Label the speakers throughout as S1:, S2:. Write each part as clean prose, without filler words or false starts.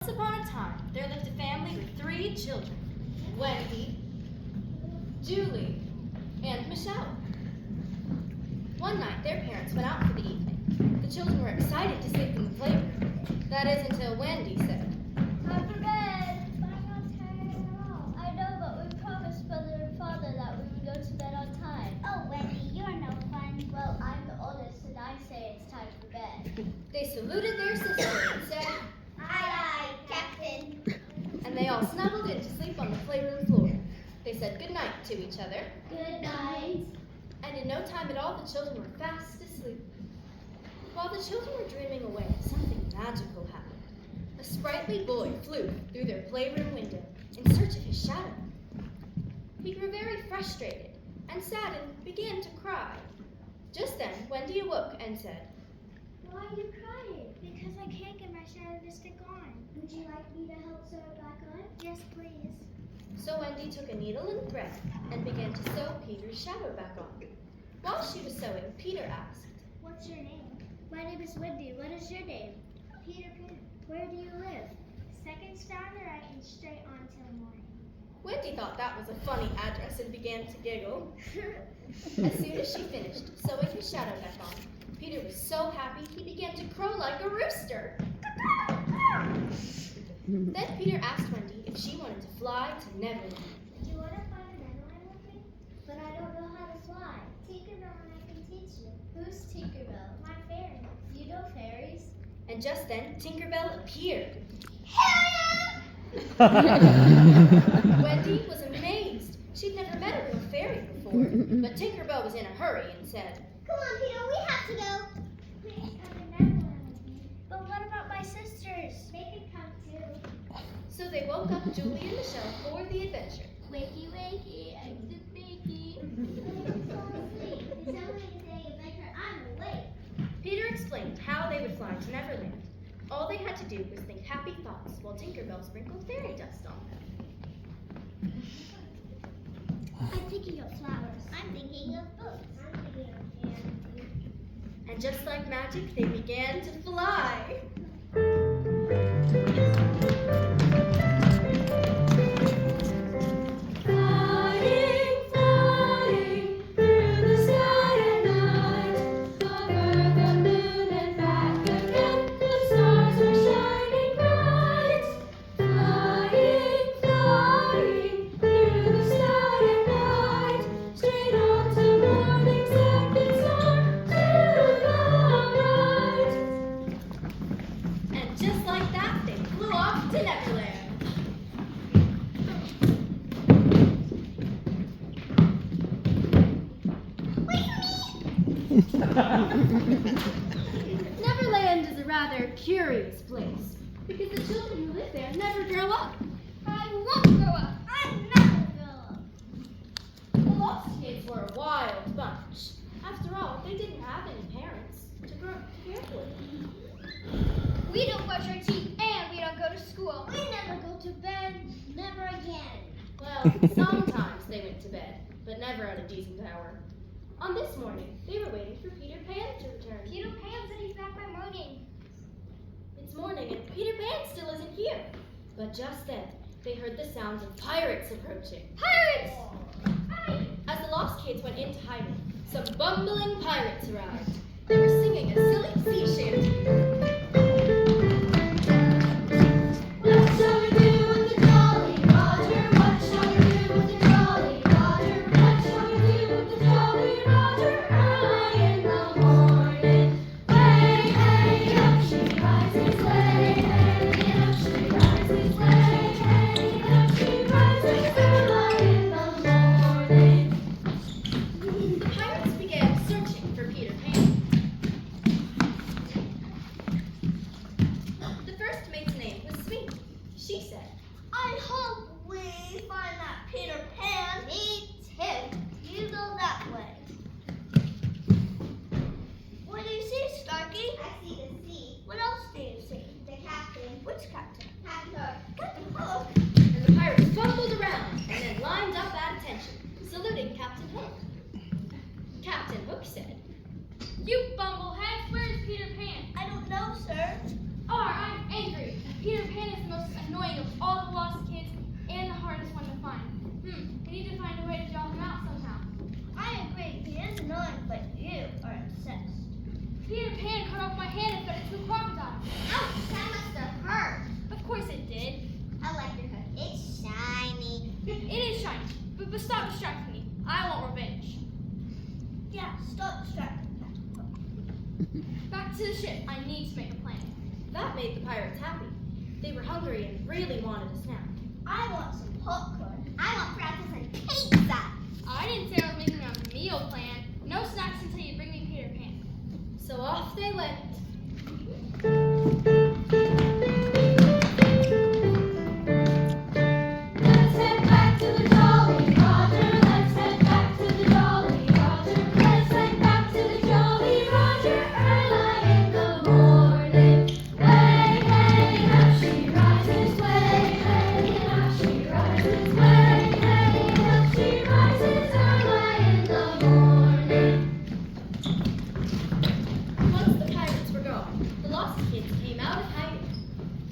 S1: Once upon a time, there lived a family with 3 children, Wendy, Julie, and Michelle. One night, their parents went out for the evening. The children were excited to sleep in the playroom. That is until Wendy said,
S2: "Time for bed." But I'm not tired at all. I know, but we promised Mother and Father that we would go to bed on time. Oh, Wendy, you're no fun. Well, I'm the oldest, and I say it's time for bed.
S1: They saluted their sister and said,
S2: Aye, Captain.
S1: and they all snuggled in to sleep on the playroom floor. They said good night to each other,
S2: Good night.
S1: and in no time at all, the children were fast asleep. While the children were dreaming away, something magical happened. A sprightly boy flew through their playroom window in search of his shadow. He grew very frustrated and sad and began to cry. Just then, Wendy awoke and said,
S2: Why are you crying? Because I can't get my shadow to stick on. Would you like me to help sew it back on? Yes, please.
S1: So Wendy took a needle and thread and began to sew Peter's shadow back on. While she was sewing, Peter asked,
S2: What's your name? My name is Wendy. What is your name? Peter Pan. Where do you live? Second star on the right and straight on till morning.
S1: Wendy thought that was a funny address and began to giggle. As soon as she finished sewing his shadow back on, Peter was so happy he began to crow like a rooster. Then Peter asked Wendy if she wanted to fly to Neverland.
S2: Do you want to fly to Neverland with me? But I don't know how to fly. Tinkerbell and I can teach you. Who's Tinkerbell? My fairy. You know fairies?
S1: And just then, Tinkerbell appeared. Wendy was amazed. She'd never met a real fairy before. But Tinkerbell was in a hurry and said,
S2: Come on, Peter, we have to go. Please come to Neverland with me. But what about my sisters? They can come too.
S1: So they woke up Julie and Michelle for the adventure.
S2: Wakey, wakey, exit wakey. I'm so asleep. It's only a day adventure. I'm awake.
S1: Peter explained how they would fly to Neverland. All they had to do was think happy thoughts while Tinkerbell sprinkled fairy dust on them.
S2: I'm thinking of flowers. I'm thinking of books. I'm thinking of candy.
S1: And just like magic, they began to fly. Flying, flying through the sky at night, over the moon and back again, the stars were shining bright. Flying, flying through the sky at night, straight on to morning's second star, to the right. And just like that, they flew off to Neverland. Neverland is a rather curious place because the children who live there never grow up.
S2: I won't grow up. I'm never grow up.
S1: The Lost Kids were a wild bunch. After all, they didn't have any parents to care for them.
S2: We don't brush our teeth and we don't go to school. We never go to bed. Never again.
S1: Well, sometimes they went to bed, but never at a decent hour. On this morning, they were waiting for Peter Pan to return.
S2: Peter Pan said he's back by morning.
S1: It's morning and Peter Pan still isn't here. But just then, they heard the sounds of pirates approaching.
S2: Pirates!
S1: As the Lost Kids went into hiding, some bumbling pirates arrived. They were singing a silly sea shanty. What shall we do with the Jolly Roger? What shall we do with the Jolly Roger? What shall we do with the Jolly Roger? Early in the morning. Hey, hey, up she rises, hey, hey, up she rises, hey, hey, up she rises, early in the morning. The pirates began searching for Peter Pan. The first mate's name was Sweet. She said,
S2: I hope we find that Peter Pan. Me too. You go that way. What do you see, Starkey? I see the sea. What else do you see? The captain. Which captain? Captain Hook. Captain Hook?
S1: and the pirates fumbled around and then lined up at attention, saluting Captain Hook. Captain Hook said,
S3: You bumbleheads, where's Peter Pan?
S2: I don't know, sir.
S3: I'm angry. Peter Pan is the most
S1: most annoying of all the lost kids and the hardest one to find. We need to find a way to draw him out somehow.
S2: I agree. He is annoying, but you are obsessed.
S1: Peter Pan cut off my hand and fed it to a crocodile.
S2: Ouch! That must have hurt.
S1: Of course it did.
S2: I like your hood. It's shiny.
S1: It is shiny, but stop distracting me. I want revenge.
S2: Yeah, stop distracting.
S1: Back to the ship. I need to make a plan.
S3: That made the pirates happy. They were hungry and really wanted a snack.
S2: I want some popcorn. I want breakfast and pizza.
S1: I didn't say I was making a meal plan. No snacks until you bring me Peter Pan.
S3: So off they went.
S1: Let's head back to the Jolly Roger. Let's head back to the Jolly Roger. Let's head back to the Jolly Roger early in the morning. Way, hey, how she rises. Way, hey, how she rises. Way, hey, how she rises early in the morning.
S3: Once the pirates were gone, the lost kids came out of hiding.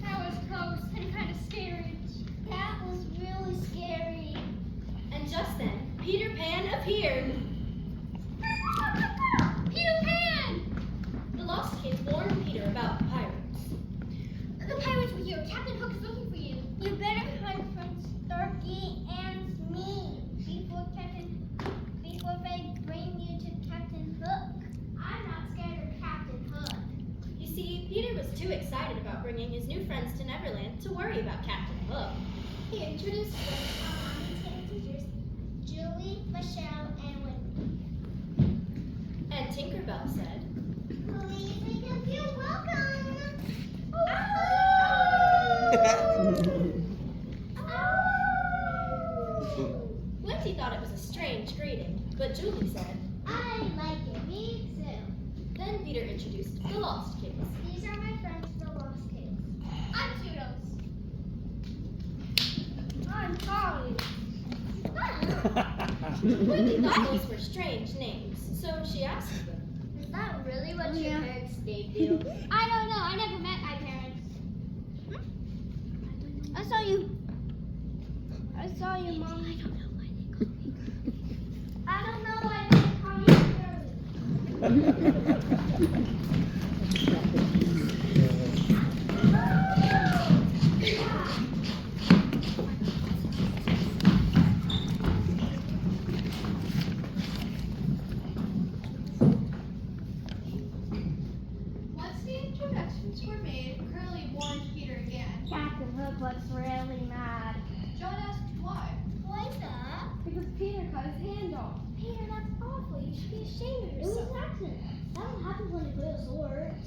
S1: That was close and kind of scary.
S2: That was really scary.
S3: And just then, Peter Pan appeared.
S1: Peter Pan!
S3: The lost kids warned Peter about the pirates.
S1: The pirates were here. Captain Hook is looking for you.
S2: You better hunt Prince Starkey and me before they bring you to Captain Hook.
S1: I'm not scared of Captain Hook.
S3: You see, Peter was too excited about bringing his new friends to Neverland to worry about Captain Hook.
S2: He introduced his teachers, Julie, Michelle, and Wendy.
S3: And Tinkerbell said,
S2: Please make them feel welcome.
S3: Wendy thought it was a strange greeting, but Julie said,
S2: I like it. Me too.
S3: then Peter introduced the lost kids.
S2: These are my friends, the Lost Kids.
S1: I'm Toodles.
S2: I'm Polly.
S3: Wendy thought those were strange names, so she asked them.
S2: Is that really what your parents named you?
S1: I don't know. I never met my parents.
S2: I saw you, Mom. I don't know why they call you Shirley.
S1: Once the introductions were made, Curly warned Peter again.
S2: Captain Hook looks really mad.
S1: John asked why.
S2: Why that?
S1: Because Peter cut his hand off.
S2: Peter, that's awful. You should be ashamed of yourself. It was an accident. That don't happen when you play with swords.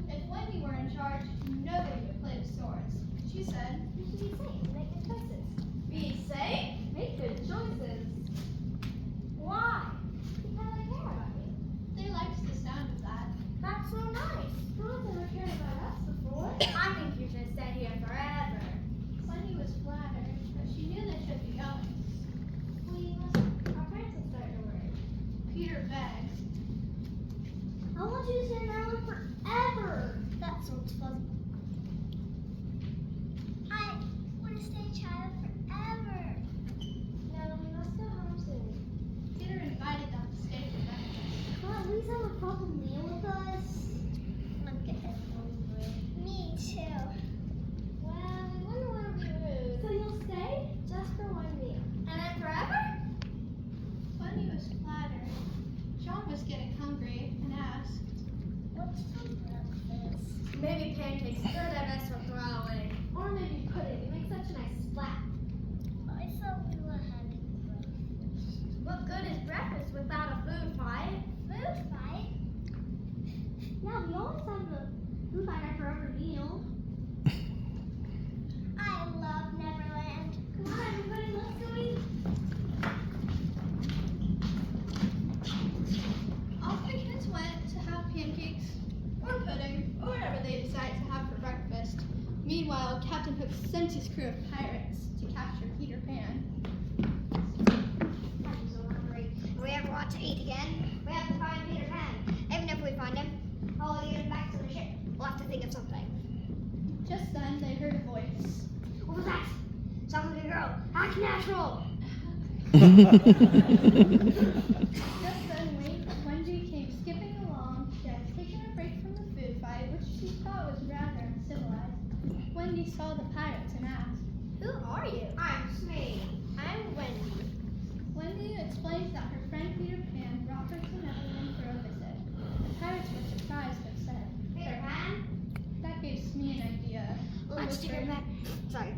S1: If Wendy were in charge, nobody would play with swords. She said,
S2: You should be safe and make good choices.
S1: be safe, make good choices.
S2: Why? Because I care about you.
S1: They liked the sound of that.
S2: That's so nice. No one's ever cared about us before.
S1: I think you should stay here forever. Wendy was flattered, but she knew they should be going.
S2: Our parents will start to worry.
S1: Peter begged.
S2: I want you to stay in Ireland forever. That sounds fun. I want to stay a child forever. No, we must go home soon.
S1: Peter invited them to stay for breakfast.
S2: Well, at least have a proper meal with us. I'm getting hungry. Me too. Well, we wouldn't want to be rude. So you'll stay? Just for one meal. And then forever?
S1: Wendy was flattered. John was getting hungry and asked,
S2: What's for breakfast?
S1: maybe pancakes good at us for throwaway.
S2: Or maybe pudding. It makes such a nice splat. I thought we were having breakfast.
S1: What good is breakfast without a food fight?
S2: Food fight? Yeah, we always have a food fight after every meal. I love Neverland. Come on, everybody, let's go eat.
S1: Off the kids went to have pancakes or pudding or whatever they decided to have for breakfast. Meanwhile, Captain Hook sent his crew of pirates to capture Peter Pan.
S2: I'm so hungry. If we ever want to eat again, we have to find Peter Pan. Even if we find him, how will we get him back to the ship? We'll have to think of something.
S1: Just then, they heard a voice.
S2: act natural.
S4: Just then, Wendy came skipping along. She had taken a break from the food fight, which she thought was rather uncivilized. Wendy saw the pirates and asked,
S2: Who are you? I'm Smee. I'm Wendy.
S4: Wendy explains that her friend Peter Pan brought her to Neverland for a visit. The pirates were surprised but said,
S2: Peter Pan?
S4: That gave Smee an idea.
S2: Let's take her back. Sorry.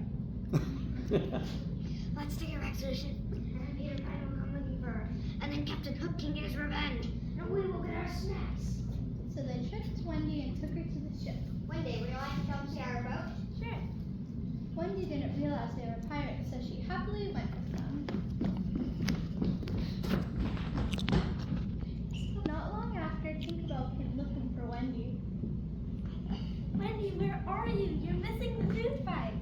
S2: Let's take her back to the ship. And Peter Pan will come looking for her. And then Captain Hook can get his revenge. And we will get our snacks.
S4: So they tricked Wendy and took her to the ship.
S2: Wendy, would you like to come see our boat? Sure.
S4: Wendy didn't realize they were pirates, so she happily went with them. Not long after, Tinkerbell came looking for Wendy.
S3: Wendy, where are you? You're missing the food fight.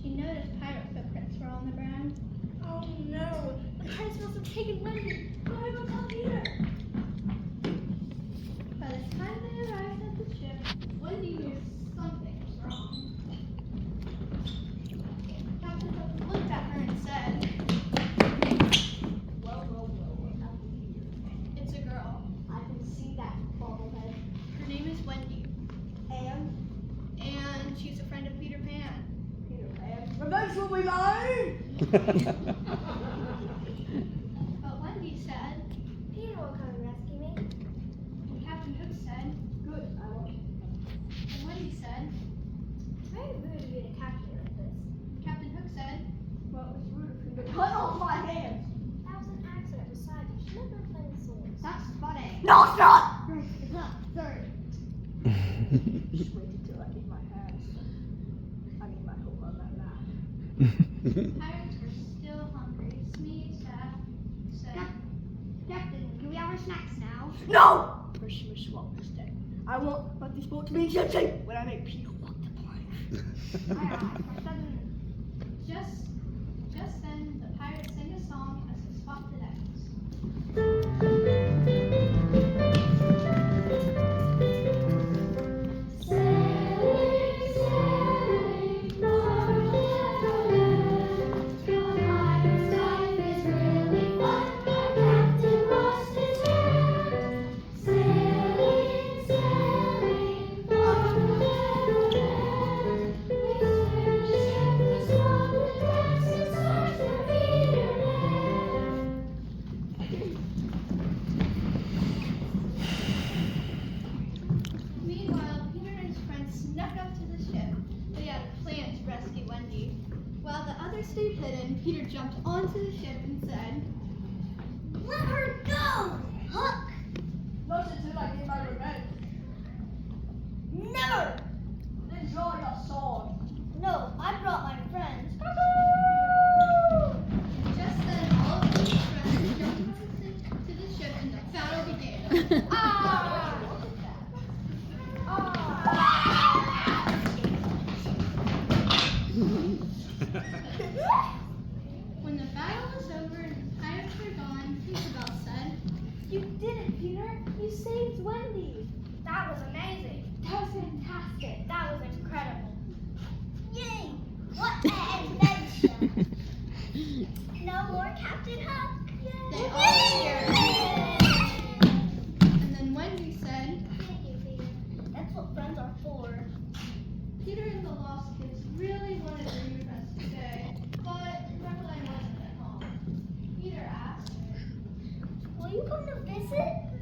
S4: She noticed pirate footprints were on the ground.
S3: Oh no, the pirates must have taken Wendy. Go ahead and tell Peter.
S4: By the time they arrived at the ship, Wendy knew something was wrong. Captain Hook looked at her and said,
S2: Whoa.
S4: It's a girl.
S2: I can see that bald head.
S4: Her name is Wendy,
S2: And
S4: and she's a friend of Peter Pan.
S2: Peter Pan. Revenge will be mine!
S4: But Wendy said,
S2: Peter will come and rescue me.
S4: and Captain Hook said,
S2: Good, I will.
S4: and Wendy said,
S2: It's very rude of you to catch me like this.
S4: Captain Hook said,
S2: Well, it was rude of you to cut off my hands. That was an accident beside you. Should never have played swords. That's funny. No, it's not! Sorry. Just wait until I get my hands. I mean, my whole on that map.
S4: pirates were still hungry. Smee said,
S2: Captain, can we have our snacks now? No! First, you swallow this day. I won't let this boat to be empty when I make Peter walk the plank.
S4: just then, the pirates sang a song as they swapped the decks.
S1: Sailing, sailing, far from Neverland. The pirate's life is really fun. Our captain lost his hand. Sailing, sailing, far from Neverland. We swim the ship, we swap the decks, and search for Peter Pan.
S4: Meanwhile, Peter and his friends snuck up to the ship. They had a plan to rescue Wendy. While the others stayed hidden, Peter jumped onto the ship and said,
S2: Let her go! Hook!
S5: Not until I get my revenge.
S2: Never!
S5: Then draw your sword.
S2: No, I brought my friends.
S4: just then all of Peter's friends jumped to the ship and the battle began. When the battle was over and the pirates were gone, Tinkerbell said,
S3: You did it, Peter. You saved Wendy.
S2: That was amazing.
S3: That was fantastic.
S2: That was incredible. Yay! What an adventure! No more Captain Hook.
S4: They all cheered. And then Wendy said,
S2: Thank you, Peter. That's what friends are for.
S4: Peter and the Lost Kids really wanted their new friends to stay, but Neverland wasn't at home. Peter asked,
S2: Will you come to visit?